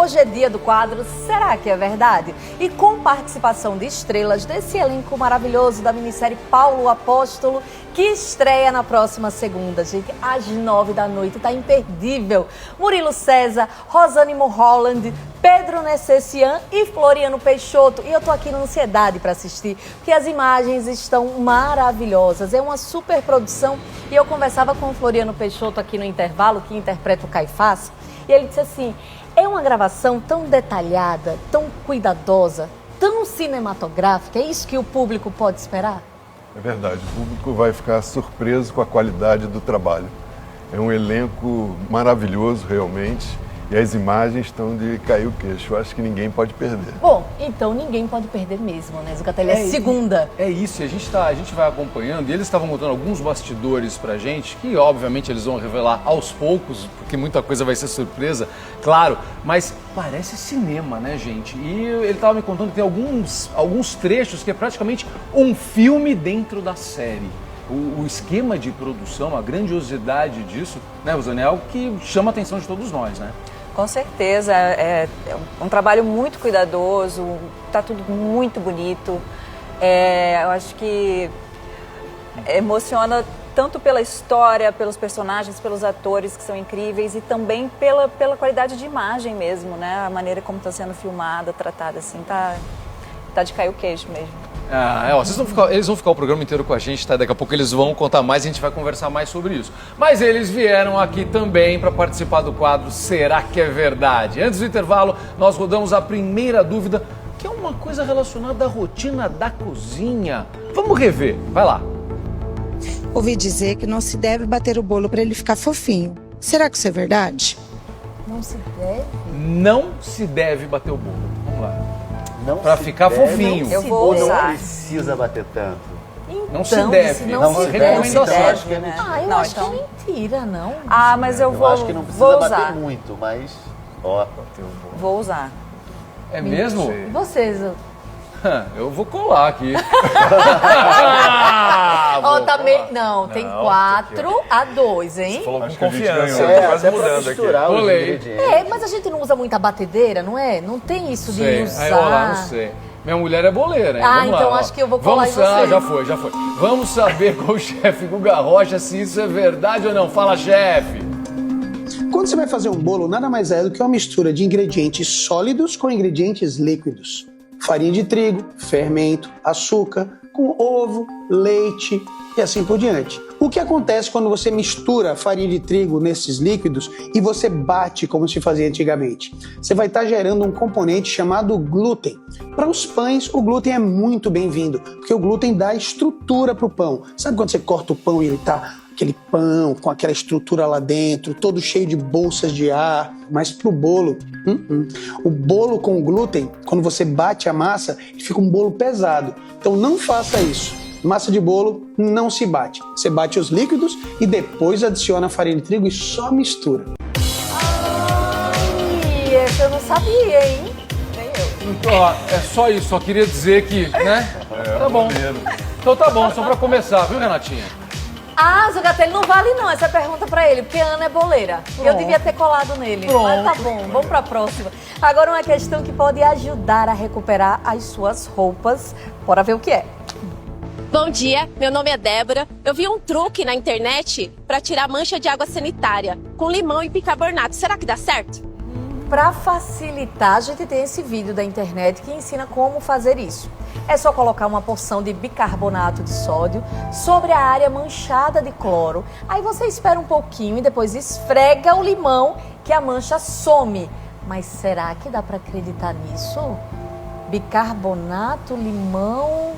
Hoje é dia do quadro Será que é Verdade? E com participação de estrelas desse elenco maravilhoso da minissérie Paulo o Apóstolo, que estreia na próxima segunda, gente, às 9 da noite, tá imperdível. Murilo César, Rosane Mulholland, Pedro Necessian e Floriano Peixoto. E eu tô aqui na ansiedade para assistir, porque as imagens estão maravilhosas. É uma super produção. E eu conversava com o Floriano Peixoto aqui no intervalo, que interpreta o Caifás, e ele disse assim, é uma gravação tão detalhada, tão cuidadosa, tão cinematográfica, é isso que o público pode esperar? É verdade, o público vai ficar surpreso com a qualidade do trabalho. É um elenco maravilhoso, realmente, e as imagens estão de cair o queixo. Eu acho que ninguém pode perder. Bom, então ninguém pode perder mesmo, né, Zucatelli? É segunda. É isso, e a gente vai acompanhando, e eles estavam contando alguns bastidores pra gente, que obviamente eles vão revelar aos poucos, porque muita coisa vai ser surpresa, claro, mas parece cinema, né, gente? E ele estava me contando que tem alguns trechos que é praticamente um filme dentro da série. O esquema de produção, a grandiosidade disso, né, Rosane, é algo que chama a atenção de todos nós, né? Com certeza, é um trabalho muito cuidadoso, tá tudo muito bonito. Eu acho que emociona tanto pela história, pelos personagens, pelos atores que são incríveis e também pela qualidade de imagem mesmo, né? A maneira como está sendo filmada, tratada assim, tá de cair o queixo mesmo. Eles vão ficar o programa inteiro com a gente, tá? Daqui a pouco eles vão contar mais e a gente vai conversar mais sobre isso. Mas eles vieram aqui também para participar do quadro Será que é Verdade? Antes do intervalo, nós rodamos a primeira dúvida, que é uma coisa relacionada à rotina da cozinha. Vamos rever, vai lá. Ouvi dizer que não se deve bater o bolo para ele ficar fofinho. Será que isso é verdade? Não se deve? Não se deve bater o bolo. Vamos lá. Para ficar fofinho. Eu vou usar. Não precisa bater tanto. Então, não se deve. Não se deve. Eu acho que é mentira. Eu acho que é mentira, não. Mas eu acho que não precisa bater muito, mas... Vou usar. É mesmo? E vocês? Eu vou colar aqui. Não, tem 4-2, hein? Falou com Acho que a gente confiança, ganhou. tá quase mudando aqui. Colei. Mas a gente não usa muita batedeira, não é? Não tem isso de usar. Não sei. Minha mulher é boleira, hein? Vamos então lá, acho que eu vou colar em você. Já foi. Vamos saber com o chefe Guga Rocha se isso é verdade ou não. Fala, chefe. Quando você vai fazer um bolo, nada mais é do que uma mistura de ingredientes sólidos com ingredientes líquidos. Farinha de trigo, fermento, açúcar, com ovo, leite e assim por diante. O que acontece quando você mistura a farinha de trigo nesses líquidos e você bate como se fazia antigamente? Você vai estar gerando um componente chamado glúten. Para os pães, o glúten é muito bem-vindo, porque o glúten dá estrutura para o pão. Sabe quando você corta o pão e ele está aquele pão com aquela estrutura lá dentro, todo cheio de bolsas de ar, mas pro bolo, o bolo com glúten, quando você bate a massa, ele fica um bolo pesado. Então não faça isso. Massa de bolo não se bate. Você bate os líquidos e depois adiciona a farinha de trigo e só mistura. Essa eu não sabia, hein? Nem eu. Então, é só isso, só queria dizer que, né? Tá bom. Então tá bom, só pra começar, viu, Renatinha? Zucatelli, não vale não essa pergunta pra ele, porque a Ana é boleira. Eu devia ter colado nele. Mas tá bom, vamos pra próxima. Agora uma questão que pode ajudar a recuperar as suas roupas. Bora ver o que é. Bom dia, meu nome é Débora. Eu vi um truque na internet para tirar mancha de água sanitária com limão e bicarbonato. Será que dá certo? Para facilitar, a gente tem esse vídeo da internet que ensina como fazer isso. É só colocar uma porção de bicarbonato de sódio sobre a área manchada de cloro. Aí você espera um pouquinho e depois esfrega o limão que a mancha some. Mas será que dá para acreditar nisso? Bicarbonato, limão...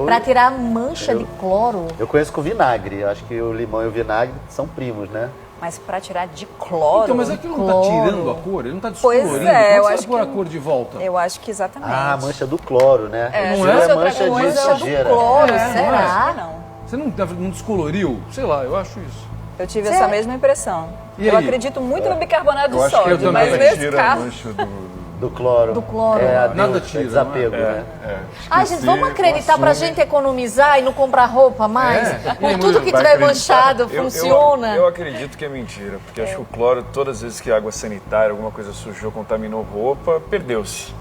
Para tirar a mancha de cloro? Eu conheço com vinagre. Eu acho que o limão e o vinagre são primos, né? Mas para tirar de cloro... Então, mas aquilo não tá tirando a cor? Ele não tá descolorindo? Pois é, eu Como acho que... a cor de volta? Eu acho que exatamente. A mancha do cloro, né? Não é mancha de sujeira. Do cloro, não será? Não. Você não descoloriu? Sei lá, eu acho isso. Eu tive essa mesma impressão. E eu aí? acredito muito no bicarbonato de Eu acho que sódio, eu mas também nesse tira a caso... mancha Do cloro. Do cloro. Nada tira, desapego, não é? né? Ai, gente, vamos acreditar pra gente economizar e não comprar roupa mais? Por tudo que vai tiver acreditar. manchado, funciona. Eu acredito que é mentira, porque acho que o cloro, todas as vezes que a água sanitária, alguma coisa sujou, contaminou roupa, perdeu-se.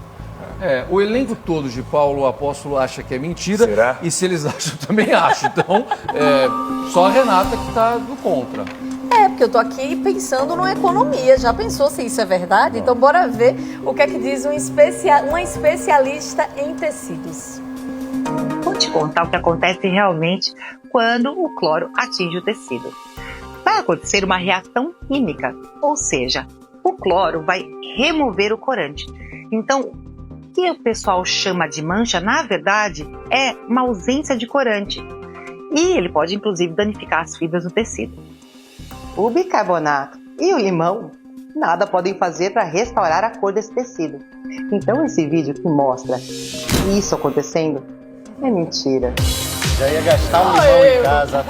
O elenco todo de Paulo o Apóstolo acha que é mentira. Será? E se eles acham, eu também acho. Então, só a Renata que tá do contra. Porque eu tô aqui pensando numa economia. Já pensou se isso é verdade? Então bora ver o que é que diz uma especialista em tecidos. Vou te contar o que acontece realmente quando o cloro atinge o tecido. Vai acontecer uma reação química, ou seja, o cloro vai remover o corante. Então, o que o pessoal chama de mancha, na verdade, é uma ausência de corante. E ele pode, inclusive, danificar as fibras do tecido. O bicarbonato e o limão nada podem fazer para restaurar a cor desse tecido. Então, esse vídeo que mostra isso acontecendo é mentira. Já ia gastar um limão em casa.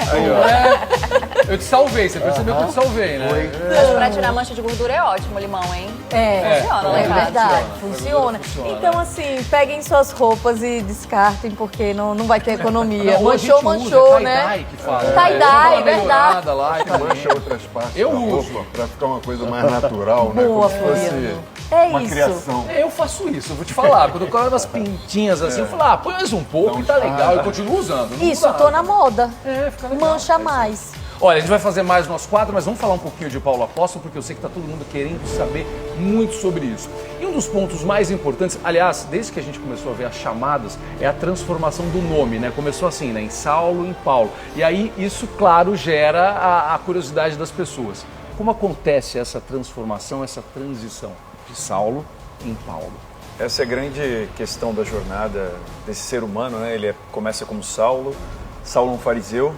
Eu te salvei, você percebeu que eu te salvei, né? Mas pra tirar mancha de gordura é ótimo o limão, hein? Funciona, É né? verdade, funciona. Então, assim, peguem suas roupas e descartem, porque não vai ter economia. Não, Manchou, manchou, né? Tie-dye que fala. Tie-dye, verdade. Lá, e Mancha outras partes Eu da uso. roupa pra ficar uma coisa mais natural, né? Boa, Como se fosse Floriano. É uma isso. criação. Eu faço isso, eu vou te falar. Quando eu coloco umas pintinhas assim, eu falo, põe mais um pouco e tá legal. Eu continuo usando. não Isso, muda tô nada. na moda. Fica legal. Mancha mais. Olha, a gente vai fazer mais o nosso quadro, mas vamos falar um pouquinho de Paulo Apóstolo, porque eu sei que tá todo mundo querendo saber muito sobre isso. E um dos pontos mais importantes, aliás, desde que a gente começou a ver as chamadas, é a transformação do nome, né? Começou assim, né? Em Saulo, em Paulo. E aí isso, claro, gera a curiosidade das pessoas. Como acontece essa transformação, essa transição de Saulo em Paulo? Essa é a grande questão da jornada desse ser humano, né? Ele começa como Saulo é um fariseu,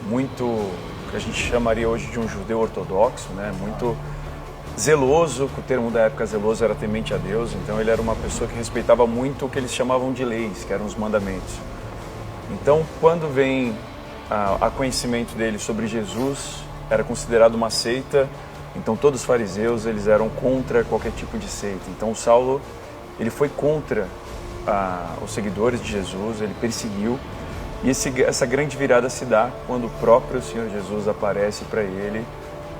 muito, que a gente chamaria hoje de um judeu ortodoxo, né? Muito zeloso, que o termo da época zeloso era temente a Deus, então ele era uma pessoa que respeitava muito o que eles chamavam de leis, que eram os mandamentos. Então, quando vem a conhecimento dele sobre Jesus, era considerado uma seita, então todos os fariseus eles eram contra qualquer tipo de seita. Então o Saulo, ele foi contra os seguidores de Jesus, ele perseguiu, e essa grande virada se dá quando o próprio Senhor Jesus aparece para ele,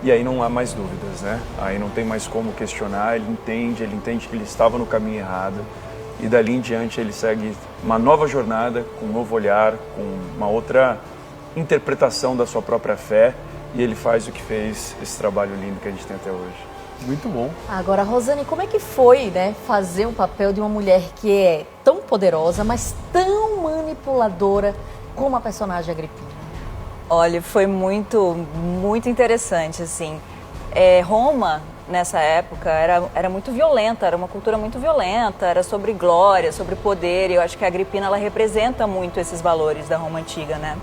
e aí não há mais dúvidas, né? Aí não tem mais como questionar, ele entende que ele estava no caminho errado, e dali em diante ele segue uma nova jornada, com um novo olhar, com uma outra interpretação da sua própria fé, e ele faz o que fez, esse trabalho lindo que a gente tem até hoje. Muito bom. Agora, Rosane, como é que foi, né, fazer um papel de uma mulher que é tão poderosa, mas tão manipuladora como a personagem Agripina? Olha, foi muito interessante, assim. Roma, nessa época, era muito violenta, era uma cultura muito violenta, era sobre glória, sobre poder, e eu acho que a Agripina, ela representa muito esses valores da Roma Antiga, né?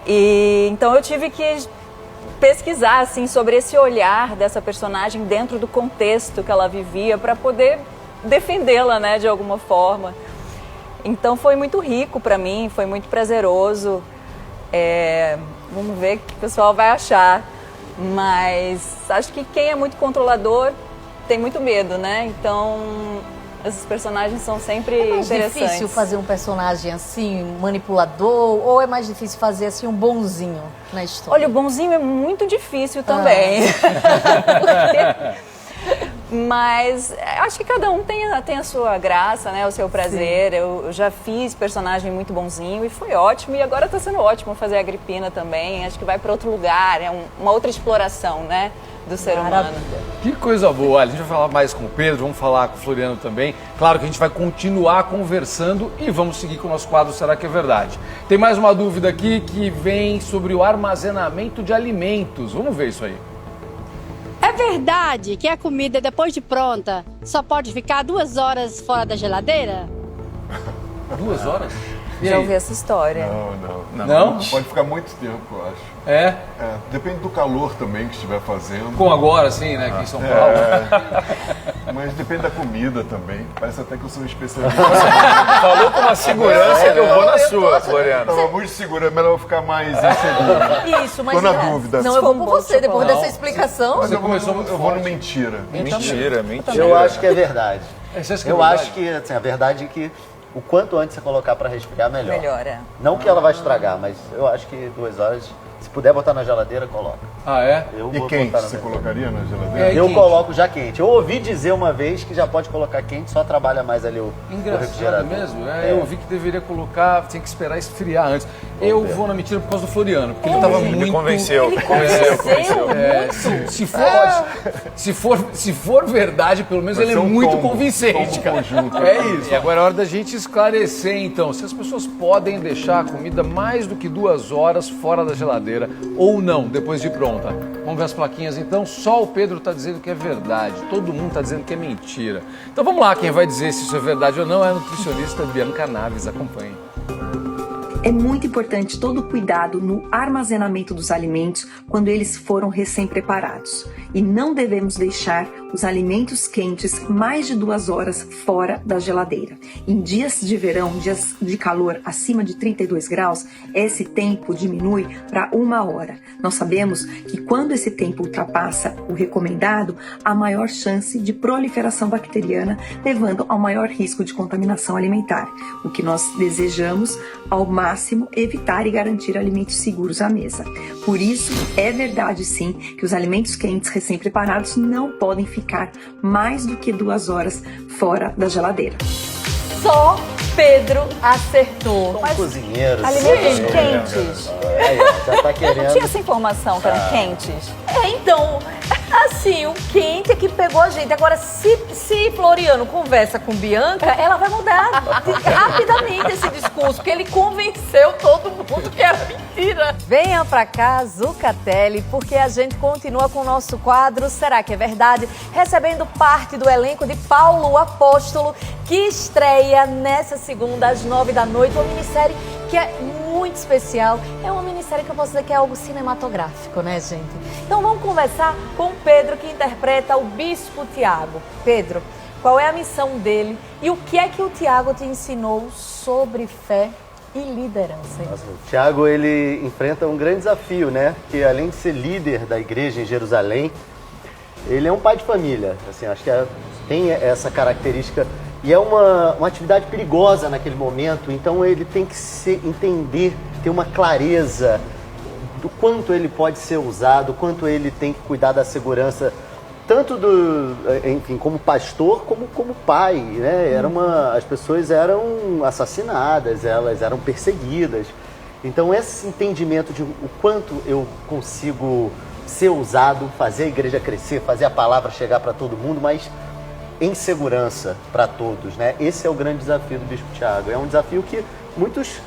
E então eu tive que pesquisar, assim, sobre esse olhar dessa personagem dentro do contexto que ela vivia para poder defendê-la, né, de alguma forma. Então foi muito rico para mim, foi muito prazeroso. Vamos ver o que o pessoal vai achar. Mas acho que quem é muito controlador tem muito medo, né? Então esses personagens são sempre interessantes. É mais difícil fazer um personagem assim, manipulador, ou é mais difícil fazer assim um bonzinho na história? Olha, o bonzinho é muito difícil também. Mas acho que cada um tem a sua graça, né? O seu prazer. Eu já fiz personagem muito bonzinho e foi ótimo. E agora está sendo ótimo fazer a Agripina também. Acho que vai para outro lugar, é uma outra exploração, né? Do ser humano. Que coisa boa. Olha, a gente vai falar mais com o Pedro, vamos falar com o Floriano também. Claro que a gente vai continuar conversando e vamos seguir com o nosso quadro Será que é Verdade? Tem mais uma dúvida aqui que vem sobre o armazenamento de alimentos. Vamos ver isso aí. É verdade que a comida, depois de pronta, só pode ficar 2 horas fora da geladeira? 2 horas? Já ouvi essa história. Não? Pode ficar muito tempo, eu acho. É? Depende do calor também que estiver fazendo. Com agora, sim, né? Aqui em São Paulo. Mas depende da comida também. Parece até que eu sou um especialista. Falou com uma segurança que eu vou na sua, Floriano. Tava muito segura, melhor eu ficar mais inseguro. Isso, mas Tô na dúvida. Não, eu vou por você, depois dessa explicação. Mas eu vou no mentira. Mentira. Eu acho que é verdade. Você acha que é Eu verdade? acho que assim, a verdade é que o quanto antes você colocar para resfriar, melhor. Melhor, é. Não que ela vai estragar, mas eu acho que 2 horas, se puder botar na geladeira, coloca. Ah, é? Eu E vou quente, botar na você geladeira. colocaria na geladeira? Eu quente. coloco já quente. Eu ouvi dizer uma vez que já pode colocar quente, só trabalha mais ali o Engraçado refrigerador. mesmo. Eu ouvi que deveria colocar, tem que esperar esfriar antes. Eu vou na mentira por causa do Floriano, porque ele tava muito... Me convenceu. Ele convenceu muito. Se for verdade, pelo menos Vai ele é ser um muito combo, convincente, cara. conjunto. É isso. E agora é hora da gente esclarecer, então, se as pessoas podem deixar a comida mais do que 2 horas fora da geladeira ou não, depois de pronta. Vamos ver as plaquinhas, então. Só o Pedro tá dizendo que é verdade. Todo mundo tá dizendo que é mentira. Então vamos lá, quem vai dizer se isso é verdade ou não é a nutricionista Bianca Naves. Acompanhe. É muito importante todo o cuidado no armazenamento dos alimentos quando eles foram recém-preparados. E não devemos deixar os alimentos quentes mais de 2 horas fora da geladeira. Em dias de verão, dias de calor acima de 32 graus, esse tempo diminui para 1 hora. Nós sabemos que quando esse tempo ultrapassa o recomendado, há maior chance de proliferação bacteriana, levando ao maior risco de contaminação alimentar. O que nós desejamos ao máximo evitar e garantir alimentos seguros à mesa. Por isso, é verdade sim que os alimentos quentes recém-preparados não podem ficar mais do que 2 horas fora da geladeira. Só Pedro acertou. Mas cozinheiros. Alimentos quentes. Aí, ó, já tá Eu querendo. não tinha essa informação que eram quentes. Então, assim, o quente é que pegou a gente. Agora, se Floriano conversa com Bianca, ela vai mudar rapidamente esse discurso, porque ele convenceu todo mundo que era mentira. Venha pra cá, Zucatelli, porque a gente continua com o nosso quadro Será que é Verdade? Recebendo parte do elenco de Paulo Apóstolo, que estreia nessa segunda às 9 da noite, uma minissérie que é muito especial. É uma minissérie que eu posso dizer que é algo cinematográfico, né, gente? Então vamos conversar com o Pedro, que interpreta o Bispo Tiago. Pedro, qual é a missão dele e o que é que o Tiago te ensinou sobre fé e liderança? Nossa, o Tiago, ele enfrenta um grande desafio, né? Que além de ser líder da igreja em Jerusalém, ele é um pai de família. Assim, acho que tem essa característica. E é uma atividade perigosa naquele momento, então ele tem que entender, ter uma clareza do quanto ele pode ser usado, quanto ele tem que cuidar da segurança, tanto como pastor, como pai, né? As pessoas eram assassinadas, elas eram perseguidas. Então esse entendimento de o quanto eu consigo ser usado, fazer a igreja crescer, fazer a palavra chegar para todo mundo, mas em segurança para todos, né? Esse é o grande desafio do Bispo Tiago. É um desafio que muitos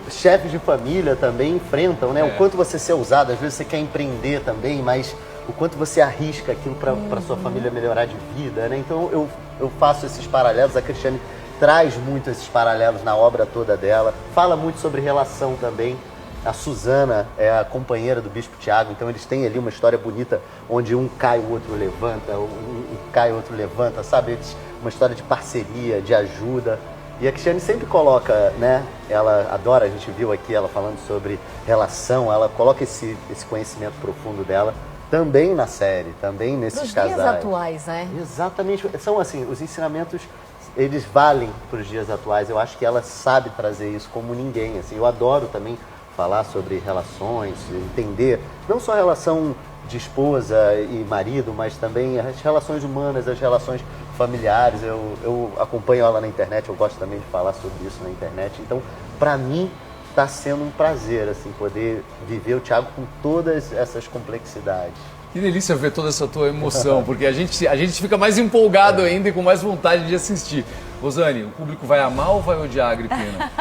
chefes de família também enfrentam, né? O quanto você ser usado, às vezes você quer empreender também, mas o quanto você arrisca aquilo para sua família melhorar de vida, né? Então eu faço esses paralelos, a Cristiane traz muito esses paralelos na obra toda dela, fala muito sobre relação também. A Suzana é a companheira do Bispo Tiago, então eles têm ali uma história bonita, onde um cai, o outro levanta, um cai, o outro levanta, sabe? Uma história de parceria, de ajuda. E a Cristiane sempre coloca, né? Ela adora, a gente viu aqui ela falando sobre relação, ela coloca esse conhecimento profundo dela também na série, também nesses casais. Nos dias atuais, né? Exatamente. São assim, os ensinamentos, eles valem para os dias atuais. Eu acho que ela sabe trazer isso como ninguém. Assim, eu adoro também falar sobre relações, entender não só a relação de esposa e marido, mas também as relações humanas, as relações familiares. Eu acompanho ela na internet, eu gosto também de falar sobre isso na internet. Então, para mim, está sendo um prazer assim, poder viver o Tiago com todas essas complexidades. Que delícia ver toda essa tua emoção, porque a gente fica mais empolgado ainda e com mais vontade de assistir. Rosane, o público vai amar ou vai odiar a Agripina?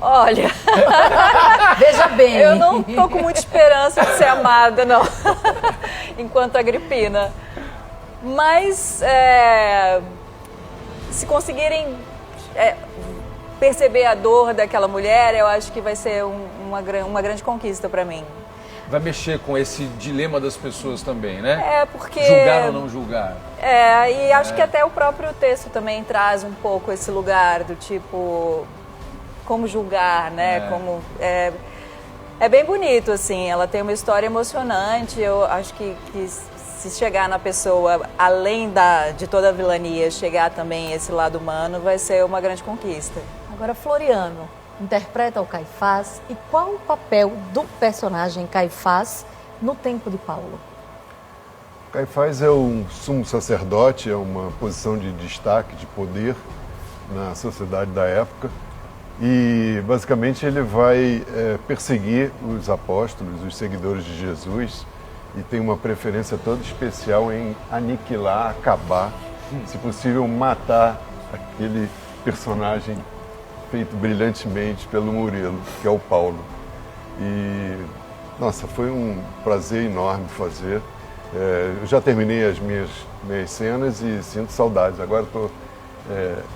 Olha, veja bem, eu não tô com muita esperança de ser amada, não, enquanto Agripina. Mas se conseguirem perceber a dor daquela mulher, eu acho que vai ser uma grande conquista para mim. vai mexer com esse dilema das pessoas também, né? É, porque... Julgar ou não julgar. E acho que até o próprio texto também traz um pouco esse lugar do tipo... Como julgar, né? Como... É bem bonito, assim, ela tem uma história emocionante, eu acho que se chegar na pessoa, além de toda a vilania, chegar também esse lado humano, vai ser uma grande conquista. Agora, Floriano interpreta o Caifás, e qual o papel do personagem Caifás no tempo de Paulo? Caifás é um sumo sacerdote, é uma posição de destaque, de poder na sociedade da época. E, basicamente, ele vai perseguir os apóstolos, os seguidores de Jesus, e tem uma preferência toda especial em aniquilar, acabar, se possível, matar aquele personagem feito brilhantemente pelo Murilo, que é o Paulo. E, nossa, foi um prazer enorme fazer. Eu já terminei as minhas cenas e sinto saudades. Agora estou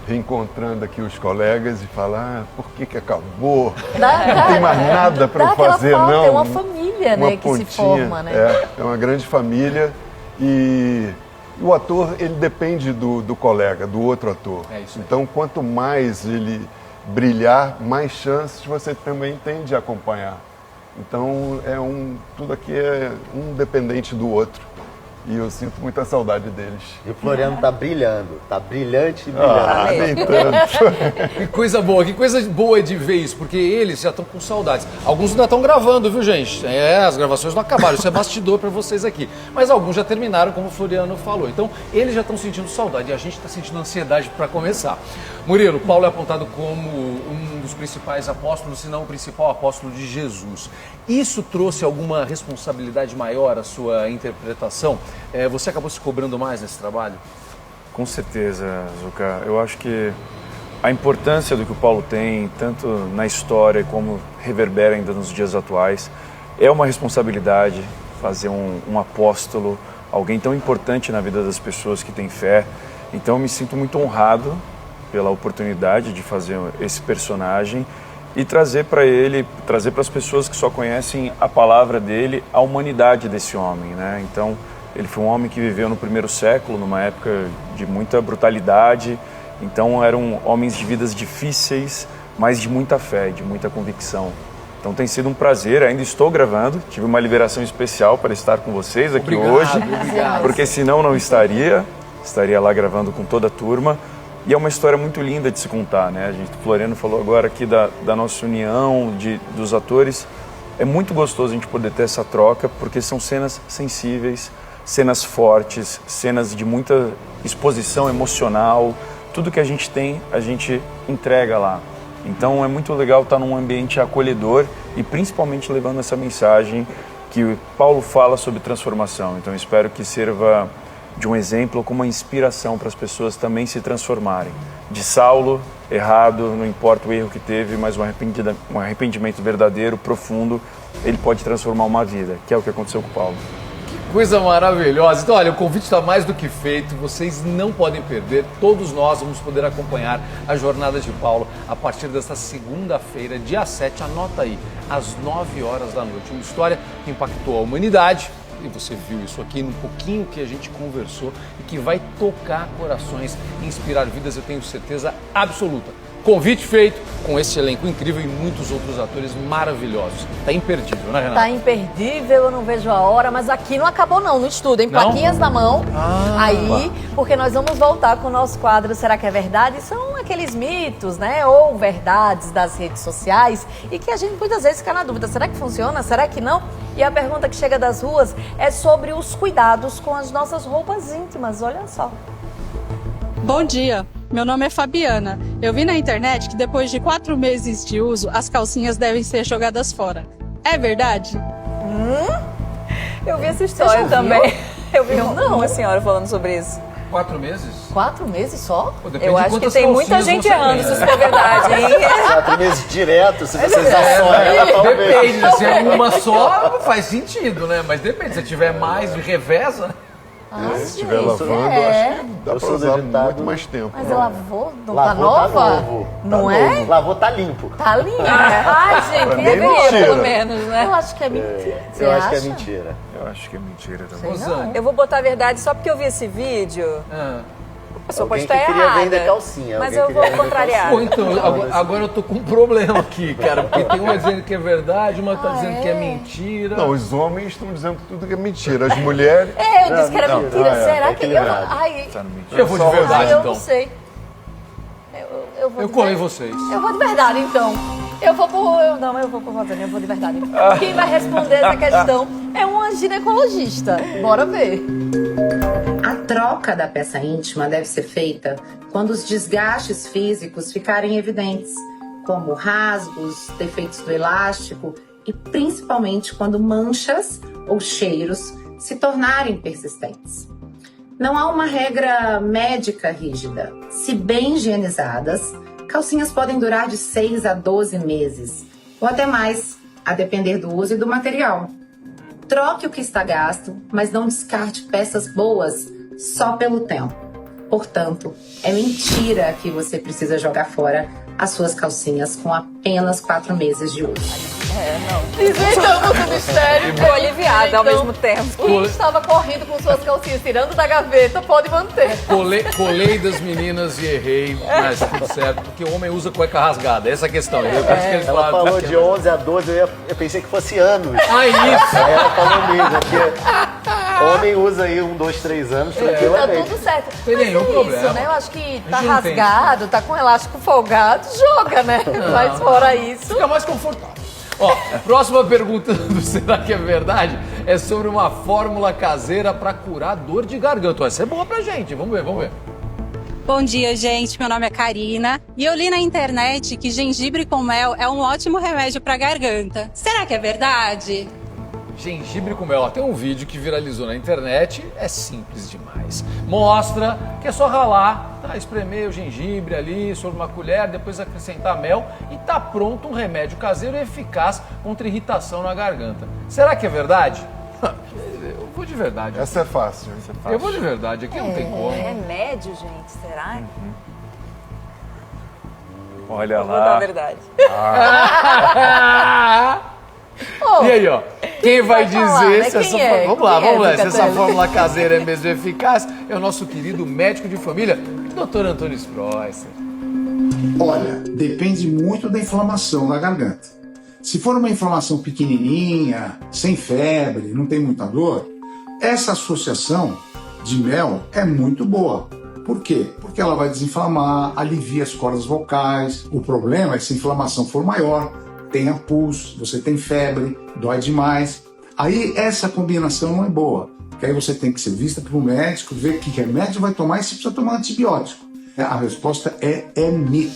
reencontrando aqui os colegas e falar, por que acabou? Não tem mais nada para fazer, falta, não. É uma família, né, que se forma, né? É uma grande família e o ator, ele depende do colega, do outro ator. Então, quanto mais ele brilhar, mais chances você também tem de acompanhar. Então, tudo aqui é um dependente do outro. E eu sinto muita saudade deles. E o Floriano tá brilhando, tá brilhante e brilhando. Nem tanto. Que coisa boa de ver isso, porque eles já estão com saudades. Alguns ainda estão gravando, viu, gente? As gravações não acabaram, isso é bastidor para vocês aqui. Mas alguns já terminaram, como o Floriano falou. Então, eles já estão sentindo saudade e a gente está sentindo ansiedade para começar. Murilo, Paulo é apontado como um dos principais apóstolos, se não o principal apóstolo de Jesus. Isso trouxe alguma responsabilidade maior à sua interpretação? Você acabou se cobrando mais nesse trabalho? Com certeza, Zucca. Eu acho que a importância do que o Paulo tem, tanto na história como reverbera ainda nos dias atuais, é uma responsabilidade fazer um apóstolo, alguém tão importante na vida das pessoas que têm fé. Então eu me sinto muito honrado pela oportunidade de fazer esse personagem e trazer para as pessoas que só conhecem a palavra dele, a humanidade desse homem, né? Então, ele foi um homem que viveu no primeiro século, numa época de muita brutalidade. Então, eram homens de vidas difíceis, mas de muita fé, de muita convicção. Então, tem sido um prazer. Ainda estou gravando. Tive uma liberação especial para estar com vocês aqui hoje, porque senão não estaria lá gravando com toda a turma. E é uma história muito linda de se contar, né? O Floriano falou agora aqui da nossa união, dos atores. É muito gostoso a gente poder ter essa troca, porque são cenas sensíveis, cenas fortes, cenas de muita exposição emocional. Tudo que a gente tem, a gente entrega lá. Então é muito legal estar num ambiente acolhedor e principalmente levando essa mensagem que o Paulo fala sobre transformação. Então espero que sirva de um exemplo como uma inspiração para as pessoas também se transformarem. De Saulo, errado, não importa o erro que teve, mas um arrependimento verdadeiro, profundo, ele pode transformar uma vida, que é o que aconteceu com o Paulo. Coisa maravilhosa. Então, olha, o convite está mais do que feito, vocês não podem perder, todos nós vamos poder acompanhar a jornada de Paulo a partir desta segunda-feira, dia 7, anota aí, às 9 horas da noite. Uma história que impactou a humanidade, e você viu isso aqui num pouquinho que a gente conversou, e que vai tocar corações e inspirar vidas, eu tenho certeza absoluta. Convite feito, com esse elenco incrível e muitos outros atores maravilhosos. Tá imperdível, né, Renata? Tá imperdível, eu não vejo a hora, mas aqui não acabou não, no estúdio, hein? Plaquinhas na mão, porque nós vamos voltar com o nosso quadro Será que é Verdade? São aqueles mitos, né? Ou verdades das redes sociais e que a gente muitas vezes fica na dúvida, será que funciona? Será que não? E a pergunta que chega das ruas é sobre os cuidados com as nossas roupas íntimas, olha só. Bom dia, meu nome é Fabiana. Eu vi na internet que depois de 4 meses de uso, as calcinhas devem ser jogadas fora. É verdade? Eu vi essa história também. Eu vi uma senhora falando sobre isso. 4 meses? 4 meses só? Eu acho que tem muita gente errando se isso for verdade, hein? 4 meses direto, se você usar só ela, talvez. Depende, se é uma só, faz sentido, né? Mas depende, se tiver mais de reveza... Se gente, estiver lavando, acho que dá Eu pra sou do usar ditado- muito mais tempo. Mas né? lavou? Não Lavou, tá nova? novo. Não Tá é? novo. Lavou, tá limpo. Tá linda. Ai, gente, Pra mim é é boa, mentira. pelo menos, né? Eu acho que é mentira. Você Eu acho que é acha? mentira. Eu acho que é mentira também. Sei não. Eu vou botar a verdade só porque eu vi esse vídeo. A pessoa pode Alguém estar que queria errada. vender calcinha, Mas alguém eu vou queria vender contrariar. Pô, então, agora eu tô com um problema aqui, cara. Porque tem uma dizendo que é verdade, uma tá dizendo que é mentira. Não, os homens estão dizendo tudo que é mentira. As mulheres. Eu disse que era não, mentira. é, Será tá que eu. equilibrado. Ai, Tá no mentira. Eu vou de verdade, eu então. não sei. Eu vou Eu de colei ver- vocês. Eu vou de verdade, então. Eu vou por Rosane, eu vou de verdade. Quem vai responder essa questão é uma ginecologista. Bora ver. A troca da peça íntima deve ser feita quando os desgastes físicos ficarem evidentes, como rasgos, defeitos do elástico e principalmente quando manchas ou cheiros se tornarem persistentes. Não há uma regra médica rígida. Se bem higienizadas, calcinhas podem durar de 6 a 12 meses, ou até mais, a depender do uso e do material. Troque o que está gasto, mas não descarte peças boas só pelo tempo. Portanto, é mentira que você precisa jogar fora as suas calcinhas com apenas 4 meses de uso. Desvendamos o mistério. Ficou aliviada ao mesmo tempo. Quem estava correndo com suas calcinhas, tirando da gaveta, pode manter. Colei das meninas e errei, mas tudo certo, porque o homem usa cueca rasgada. Essa é a questão. Por isso que eles Ela falam falou que é de 11 a 12, eu pensei que fosse anos. Ah, isso! Aí ela falou mesmo, porque homem usa aí 1, 2, 3 anos Tá tranquilamente. tudo certo. Tem Mas nenhum é problema. isso, né? Eu acho que tá A gente não tem. rasgado, tá com elástico folgado, joga, né? Mas fora isso... Fica mais confortável. Ó, próxima pergunta do Será que é Verdade é sobre uma fórmula caseira para curar dor de garganta. Essa é boa pra gente. Vamos ver, vamos ver. Bom dia, gente. Meu nome é Karina e eu li na internet que gengibre com mel é um ótimo remédio para garganta. Será que é verdade? Gengibre com mel. Ó, tem um vídeo que viralizou na internet, é simples demais. Mostra que é só ralar, tá? Espremer o gengibre ali sobre uma colher, depois acrescentar mel e tá pronto um remédio caseiro e eficaz contra irritação na garganta. Será que é verdade? Eu vou de verdade. Essa é fácil. Essa é fácil. Eu vou de verdade, aqui não tem como. Remédio, gente, será? Olha Eu vou dar a lá. verdade. E aí, ó, quem vai dizer falar, né? se Quem essa é? Vamos lá, Quem é, vamos lá. Se Zucatelli? essa fórmula caseira é mesmo eficaz, é o nosso querido médico de família, Dr. Antônio Spreuser. Olha, depende muito da inflamação da garganta. Se for uma inflamação pequenininha, sem febre, não tem muita dor, essa associação de mel é muito boa. Por quê? Porque ela vai desinflamar, alivia as cordas vocais. O problema é se a inflamação for maior, tenha pulso, você tem febre, dói demais. Aí essa combinação não é boa, porque aí você tem que ser vista pelo médico, ver que remédio vai tomar e se precisa tomar antibiótico. A resposta é mito,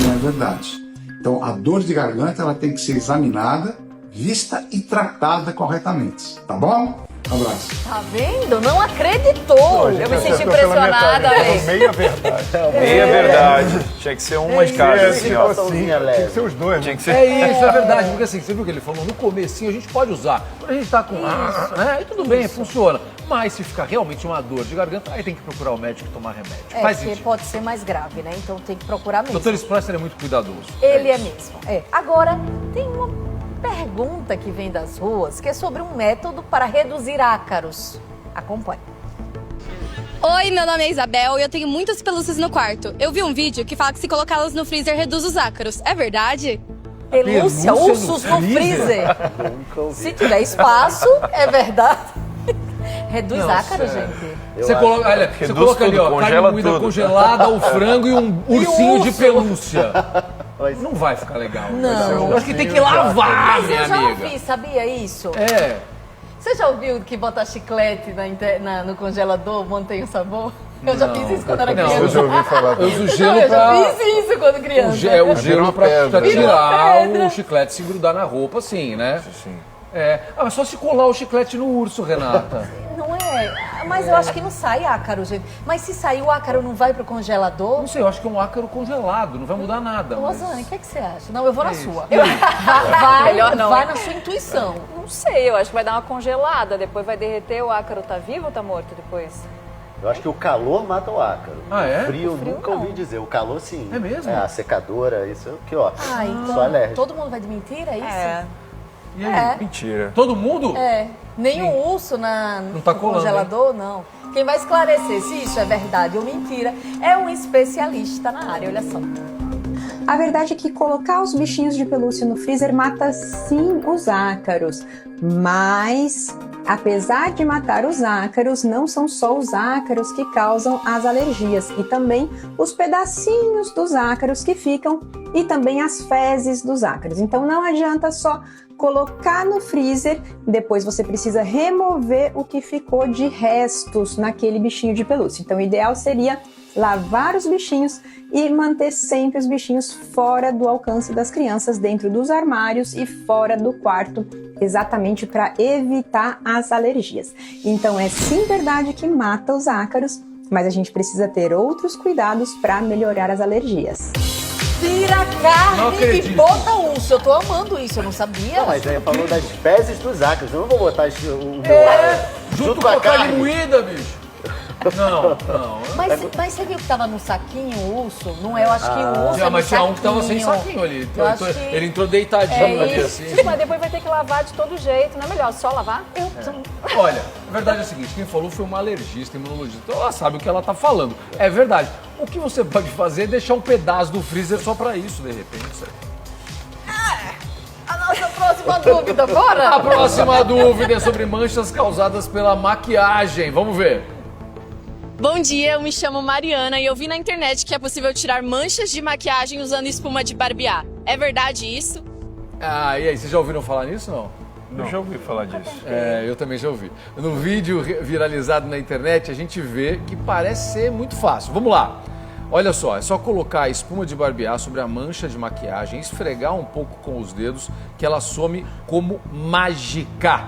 não é verdade. Então a dor de garganta ela tem que ser examinada, vista e tratada corretamente, tá bom? Um abraço. Tá vendo? Não acreditou. Eu me senti impressionada, É hein? meia verdade. Meia verdade. Tinha que ser uma de cada, assim, ó. Tem que ser os dois. Tinha Né? que ser. É isso, é verdade, porque assim, você viu o que ele falou? No comecinho a gente pode usar. Quando a gente tá com... né? E tudo bem, funciona. Mas se ficar realmente uma dor de garganta, aí tem que procurar o médico e tomar remédio. Faz Porque sentido. pode ser mais grave, né? Então tem que procurar mesmo. Dr. Spreuser é muito cuidadoso. Ele é mesmo. Agora, tem uma pergunta que vem das ruas que é sobre um método para reduzir ácaros. Acompanhe. Oi, meu nome é Isabel e eu tenho muitas pelúcias no quarto. Eu vi um vídeo que fala que se colocá-las no freezer reduz os ácaros. É verdade? Pelúcia, ursos no freezer. Se tiver espaço, é verdade. Reduz Não, ácaros, sério. gente. Você coloca, olha, você Reduz coloca ali, tudo, ó, carne congela moída tudo. congelada, o frango e um ursinho de urso. pelúcia. Não vai ficar legal. Não. Eu acho que tem que lavar, Mas minha eu já amiga. ouvi, sabia isso? É. Você já ouviu que botar chiclete no congelador mantém o sabor? Eu já fiz isso quando era Não, criança. Eu já ouvi falar Eu também. uso gelo eu pra... já fiz isso quando criança. O Vira gelo uma pra pedra. Vira uma tirar pedra. o chiclete se grudar na roupa, assim, né? Sim. É. Ah, mas só se colar o chiclete no urso, Renata. Não é? Mas eu acho que não sai ácaro, gente. Mas se sair o ácaro, não vai pro congelador? Não sei, eu acho que é um ácaro congelado, não vai mudar nada. Rosane, o que você acha? Não, eu vou na sua. Melhor não. Vai na sua intuição. Não sei, eu acho que vai dar uma congelada, depois vai derreter, o ácaro tá vivo ou tá morto depois? Eu acho que o calor mata o ácaro. Ah, é? O frio O frio nunca não. ouvi dizer. O calor, sim. É mesmo? A secadora, isso aqui, ó. Então, Sou alérgico. todo mundo vai de mentira, é isso? É. E aí? É. Mentira. Todo mundo? É. Nem o urso no tá colando, congelador, não. Quem vai esclarecer se isso é verdade ou mentira é um especialista na área, olha só. A verdade é que colocar os bichinhos de pelúcia no freezer mata sim os ácaros, mas apesar de matar os ácaros, não são só os ácaros que causam as alergias, e também os pedacinhos dos ácaros que ficam e também as fezes dos ácaros. Então não adianta só colocar no freezer, depois você precisa remover o que ficou de restos naquele bichinho de pelúcia. Então o ideal seria lavar os bichinhos e manter sempre os bichinhos fora do alcance das crianças, dentro dos armários e fora do quarto, exatamente para evitar as alergias. Então é sim verdade que mata os ácaros, mas a gente precisa ter outros cuidados para melhorar as alergias. Tira a Não carne e acredito. bota urso. Eu tô amando isso, eu não sabia. Não, mas aí falou das fezes dos ácaros. Eu não vou botar o meu Junto com a carne moída, bicho. Não. Mas você viu que tava no saquinho o urso? Não é? Eu acho que o urso Já, é mas no tinha um que tava sem saquinho. saquinho ali. Eu acho que Ele entrou deitadinho ali assim. Sim, mas depois vai ter que lavar de todo jeito, não é melhor só lavar? Olha, a verdade é a seguinte, quem falou foi uma alergista, imunologista. Então ela sabe o que ela tá falando. É verdade. O que você pode fazer é deixar um pedaço do freezer só pra isso, de repente. A nossa próxima dúvida, bora? A próxima dúvida é sobre manchas causadas pela maquiagem. Vamos ver. Bom dia, eu me chamo Mariana e eu vi na internet que é possível tirar manchas de maquiagem usando espuma de barbear. É verdade isso? Ah, e aí, vocês já ouviram falar nisso ou não? Eu já ouvi falar disso. É, eu também já ouvi. No vídeo viralizado na internet, a gente vê que parece ser muito fácil. Vamos lá. Olha só, é só colocar a espuma de barbear sobre a mancha de maquiagem, esfregar um pouco com os dedos, que ela some como mágica.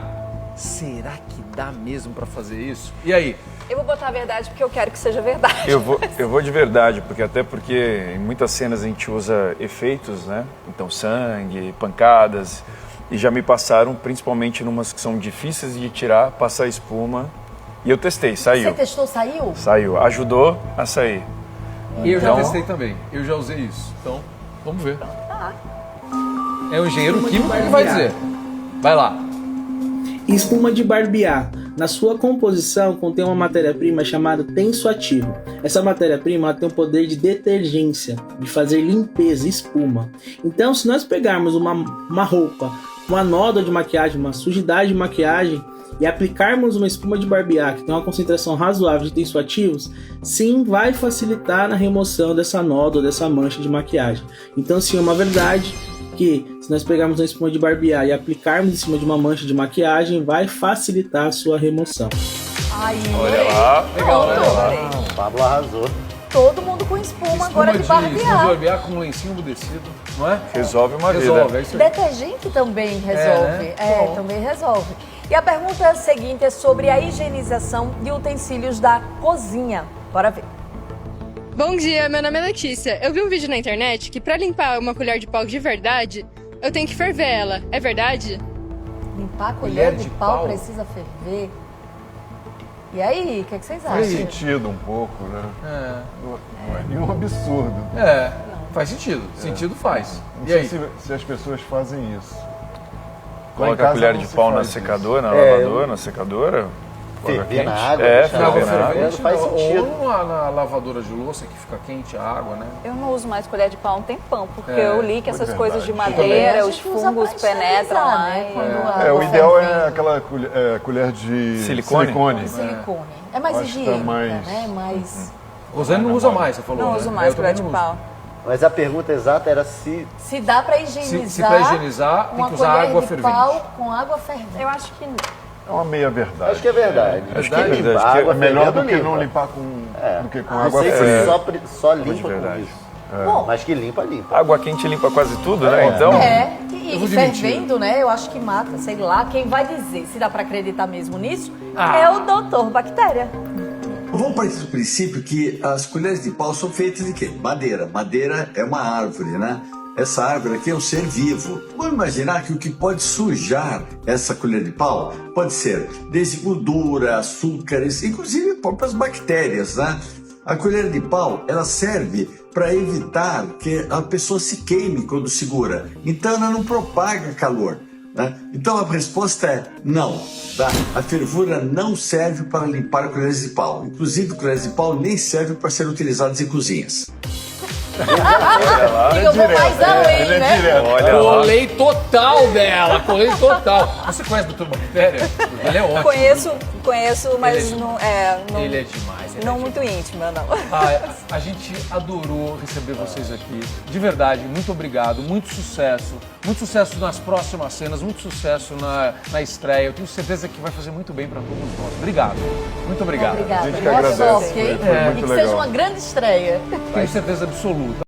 Será que dá mesmo pra fazer isso? E aí? Eu vou botar a verdade porque eu quero que seja verdade. Eu vou de verdade, porque em muitas cenas a gente usa efeitos, né? Então sangue, pancadas, e já me passaram, principalmente numas que são difíceis de tirar, passar espuma, e eu testei, saiu. Você testou, saiu? Saiu, ajudou a sair. Eu já Então, testei também, eu já usei isso. Então, vamos ver. É o engenheiro químico que vai dizer. Vai lá. Espuma de barbear. Na sua composição contém uma matéria-prima chamada tensoativo. Essa matéria-prima tem o poder de detergência, de fazer limpeza, espuma. Então, se nós pegarmos uma roupa, uma nódoa de maquiagem, uma sujidade de maquiagem, e aplicarmos uma espuma de barbear que tem uma concentração razoável de tensoativos, sim, vai facilitar na remoção dessa nódoa, dessa mancha de maquiagem. Então, sim, é uma verdade que se nós pegarmos uma espuma de barbear e aplicarmos em cima de uma mancha de maquiagem, vai facilitar a sua remoção. Aí, olha lá. Legal, né? O Pablo arrasou. Todo mundo com espuma agora de Espuma de barbear. barbear com um lencinho umedecido, não é? Resolve uma Resolve, vida. é isso aí. Detergente também resolve. né? Bom. Também resolve. E a pergunta seguinte é sobre a higienização de utensílios da cozinha. Bora ver. Bom dia, meu nome é Letícia. Eu vi um vídeo na internet que pra limpar uma colher de pau de verdade, eu tenho que ferver ela. É verdade? Limpar a colher de pau precisa ferver. E aí, o que vocês acham? Faz sentido um pouco, né? Não é nenhum absurdo. Faz sentido. Sentido faz. Não E sei aí? se as pessoas fazem isso. Lá em Coloca a casa colher não de se pau na faz isso. secadora, na lavadora, na secadora. Ferver na quente. água, É, deixar a água ferver na água. fervendo, faz sentido. Ou na lavadora de louça que fica quente a água, né? Eu não uso mais colher de pau há um tempão, porque É, eu li que essas muito coisas de verdade. madeira, A os gente usa fungos pra penetram lá. esterilizar, né? Quando a É, água o ideal fervendo. é aquela colher de Silicone? De silicone. É mais Eu acho que tá higiênica, mais- né? Mais... Rosane não usa mais, você falou. Não né? uso mais Eu também colher de não pau. Mas a pergunta exata era se Se dá pra higienizar. Se pra higienizar, tem uma que usar colher água de fervente. pau com água fervente. Eu acho que É uma meia verdade. Acho que é verdade. Acho que é Limpar verdade. a água É melhor do fervendo, que limpa. não limpar do que com Não água sei se fria. só limpa com verdade. isso. Bom, Mas que limpa, limpa. Água quente limpa quase tudo, né? Então, É, e Eu vou de fervendo, né? Eu acho que mata, sei lá. Quem vai dizer se dá pra acreditar mesmo nisso Ah. é o doutor Bactéria. Vamos partir do princípio que as colheres de pau são feitas de quê? Madeira. Madeira é uma árvore, né? Essa árvore aqui é um ser vivo. Vamos imaginar que o que pode sujar essa colher de pau pode ser desde gordura, açúcares, inclusive próprias bactérias, né? A colher de pau, ela serve para evitar que a pessoa se queime quando segura. Então ela não propaga calor, né? Então a resposta é não, tá? A fervura não serve para limpar colheres de pau. Inclusive, colheres de pau nem servem para ser utilizadas em cozinhas. Eu vou mais além, né? Colei total dela, colei total. Você conhece o Dr. Bactéria? Ele é ótimo. Conheço, mas Ele é não Ele é demais. ele não é muito íntima, não. A gente adorou receber vocês aqui. De verdade, muito obrigado, muito sucesso nas próximas cenas, muito sucesso na estreia. Eu tenho certeza que vai fazer muito bem para todos nós. Obrigado. Muito obrigado. Obrigada. A gente que Boa agradece. sorte, hein? Foi muito E que legal. seja uma grande estreia. Tenho certeza absoluta.